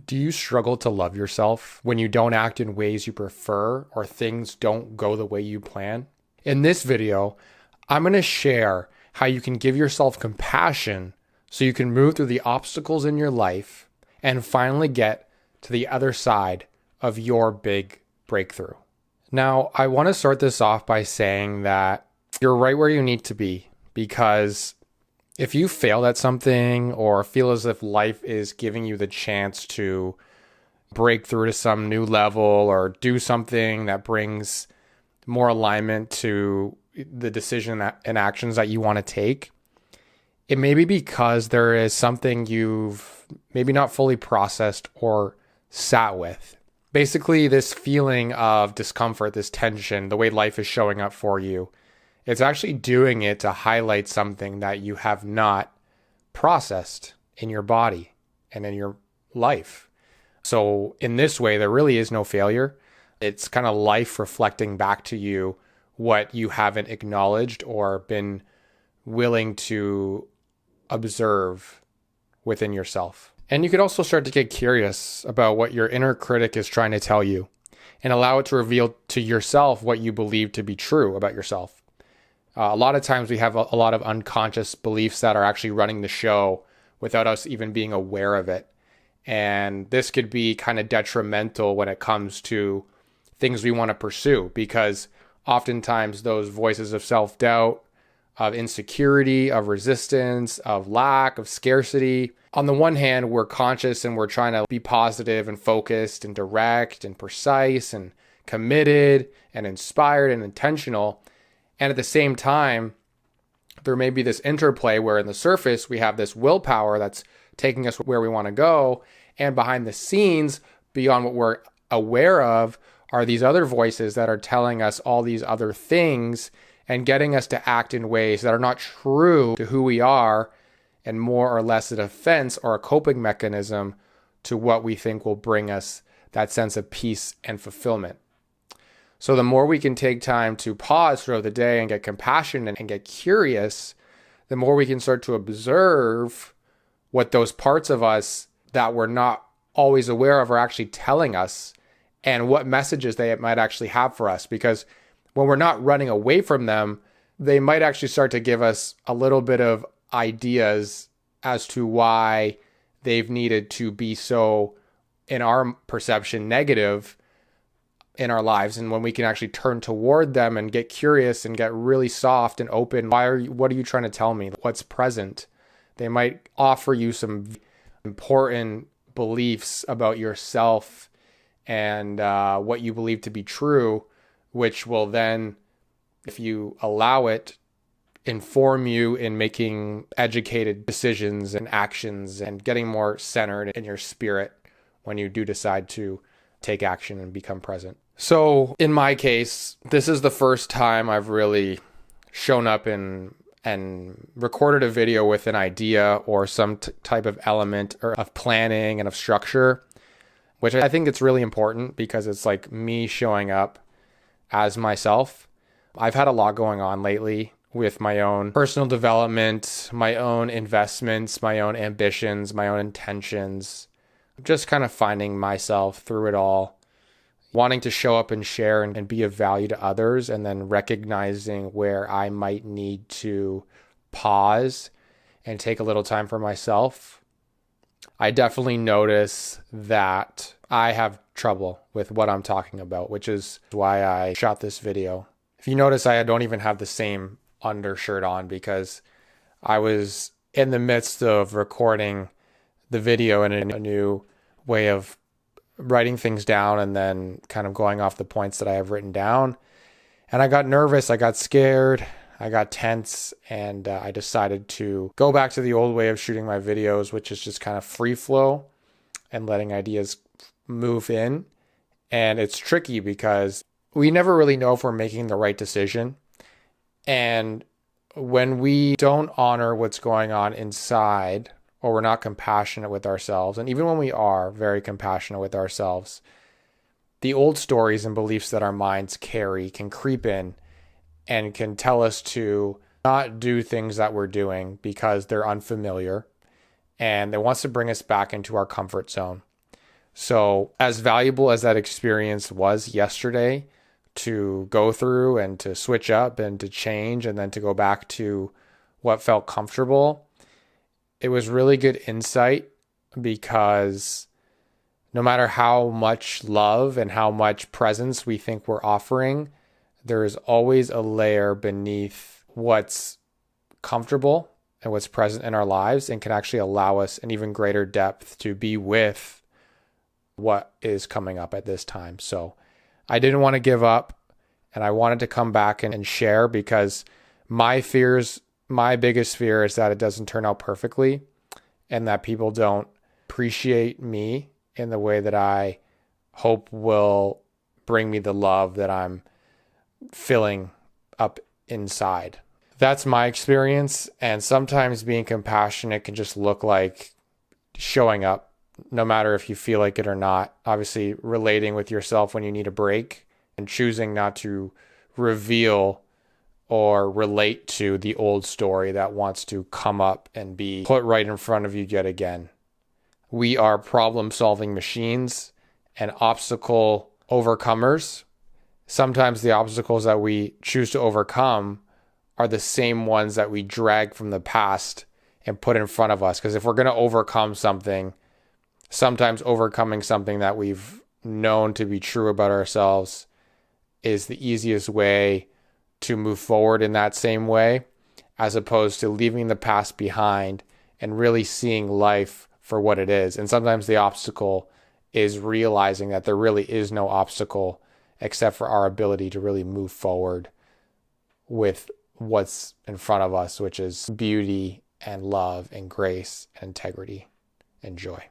Do you struggle to love yourself when you don't act in ways you prefer or things don't go the way you plan? In this video, I'm going to share how you can give yourself compassion so you can move through the obstacles in your life and finally get to the other side of your big breakthrough. Now, I want to start this off by saying that you're right where you need to be, because if you failed at something or feel as if life is giving you the chance to break through to some new level or do something that brings more alignment to the decision and actions that you want to take, it may be because there is something you've maybe not fully processed or sat with. Basically, this feeling of discomfort, this tension, the way life is showing up for you, it's actually doing it to highlight something that you have not processed in your body and in your life. So in this way, there really is no failure. It's kind of life reflecting back to you what you haven't acknowledged or been willing to observe within yourself. And you could also start to get curious about what your inner critic is trying to tell you and allow it to reveal to yourself what you believe to be true about yourself. A lot of times we have a lot of unconscious beliefs that are actually running the show without us even being aware of it. And this could be kind of detrimental when it comes to things we want to pursue, because oftentimes those voices of self-doubt, of insecurity, of resistance, of lack, of scarcity. On the one hand, we're conscious and we're trying to be positive and focused and direct and precise and committed and inspired and intentional. And at the same time, there may be this interplay where in the surface, we have this willpower that's taking us where we want to go. And behind the scenes, beyond what we're aware of, are these other voices that are telling us all these other things and getting us to act in ways that are not true to who we are, and more or less a defense or a coping mechanism to what we think will bring us that sense of peace and fulfillment. So the more we can take time to pause throughout the day and get compassionate and get curious, the more we can start to observe what those parts of us that we're not always aware of are actually telling us, and what messages they might actually have for us. Because when we're not running away from them, they might actually start to give us a little bit of ideas as to why they've needed to be so, in our perception, negative in our lives. And when we can actually turn toward them and get curious and get really soft and open, what are you trying to tell me? What's present? They might offer you some important beliefs about yourself and what you believe to be true, which will then, if you allow it, inform you in making educated decisions and actions and getting more centered in your spirit when you do decide to take action and become present. So in my case, this is the first time I've really shown up and recorded a video with an idea or some type of element or of planning and of structure, which I think it's really important because it's like me showing up as myself. I've had a lot going on lately with my own personal development, my own investments, my own ambitions, my own intentions, just kind of finding myself through it all, wanting to show up and share and be of value to others, and then recognizing where I might need to pause and take a little time for myself. I definitely notice that I have trouble with what I'm talking about, which is why I shot this video. If you notice, I don't even have the same undershirt on because I was in the midst of recording the video in a new way of writing things down and then kind of going off the points that I have written down. And I got nervous, I got scared, I got tense, and I decided to go back to the old way of shooting my videos, which is just kind of free flow and letting ideas move in. And it's tricky because we never really know if we're making the right decision. And when we don't honor what's going on inside, or we're not compassionate with ourselves, and even when we are very compassionate with ourselves, the old stories and beliefs that our minds carry can creep in and can tell us to not do things that we're doing because they're unfamiliar, and it wants to bring us back into our comfort zone. So as valuable as that experience was yesterday to go through and to switch up and to change and then to go back to what felt comfortable, it was really good insight, because no matter how much love and how much presence we think we're offering, there is always a layer beneath what's comfortable and what's present in our lives, and can actually allow us an even greater depth to be with what is coming up at this time. So I didn't want to give up, and I wanted to come back and share, because my biggest fear is that it doesn't turn out perfectly and that people don't appreciate me in the way that I hope will bring me the love that I'm filling up inside. That's my experience. And sometimes being compassionate can just look like showing up, no matter if you feel like it or not. Obviously, relating with yourself when you need a break, and choosing not to reveal or relate to the old story that wants to come up and be put right in front of you yet again. We are problem-solving machines and obstacle overcomers. Sometimes the obstacles that we choose to overcome are the same ones that we drag from the past and put in front of us. Because if we're going to overcome something, sometimes overcoming something that we've known to be true about ourselves is the easiest way to move forward in that same way, as opposed to leaving the past behind and really seeing life for what it is. And sometimes the obstacle is realizing that there really is no obstacle except for our ability to really move forward with what's in front of us, which is beauty and love and grace and integrity and joy.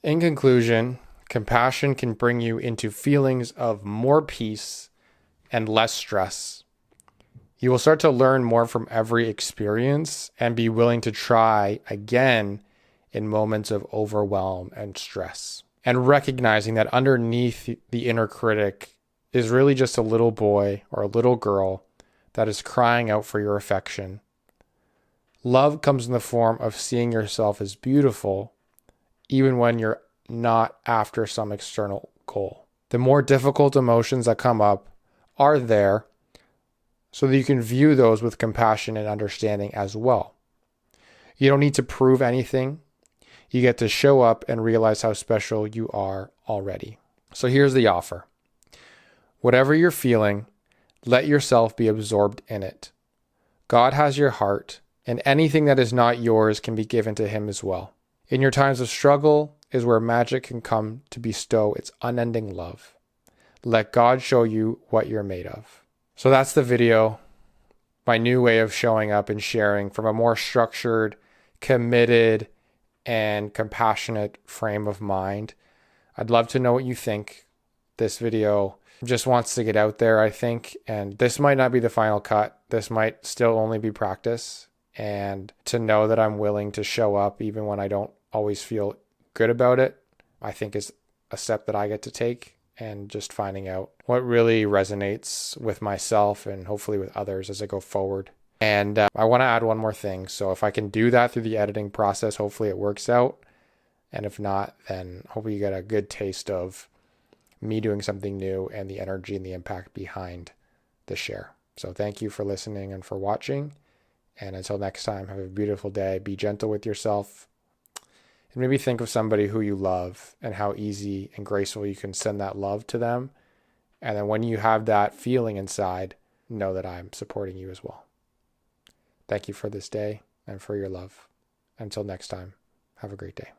In conclusion, compassion can bring you into feelings of more peace and less stress. You will start to learn more from every experience and be willing to try again in moments of overwhelm and stress. And recognizing that underneath the inner critic is really just a little boy or a little girl that is crying out for your affection. Love comes in the form of seeing yourself as beautiful, even when you're not after some external goal. The more difficult emotions that come up are there, so that you can view those with compassion and understanding as well. You don't need to prove anything. You get to show up and realize how special you are already. So here's the offer. Whatever you're feeling, let yourself be absorbed in it. God has your heart, and anything that is not yours can be given to Him as well. In your times of struggle is where magic can come to bestow its unending love. Let God show you what you're made of. So that's the video. My new way of showing up and sharing from a more structured, committed, and compassionate frame of mind. I'd love to know what you think. This video just wants to get out there, I think, and this might not be the final cut. This might still only be practice, and to know that I'm willing to show up even when I don't always feel good about it, I think is a step that I get to take, and just finding out what really resonates with myself and hopefully with others as I go forward. And I want to add one more thing. So if I can do that through the editing process, hopefully it works out. And if not, then hopefully you get a good taste of me doing something new and the energy and the impact behind the share. So thank you for listening and for watching. And until next time, have a beautiful day. Be gentle with yourself. And maybe think of somebody who you love and how easy and graceful you can send that love to them. And then when you have that feeling inside, know that I'm supporting you as well. Thank you for this day and for your love. Until next time, have a great day.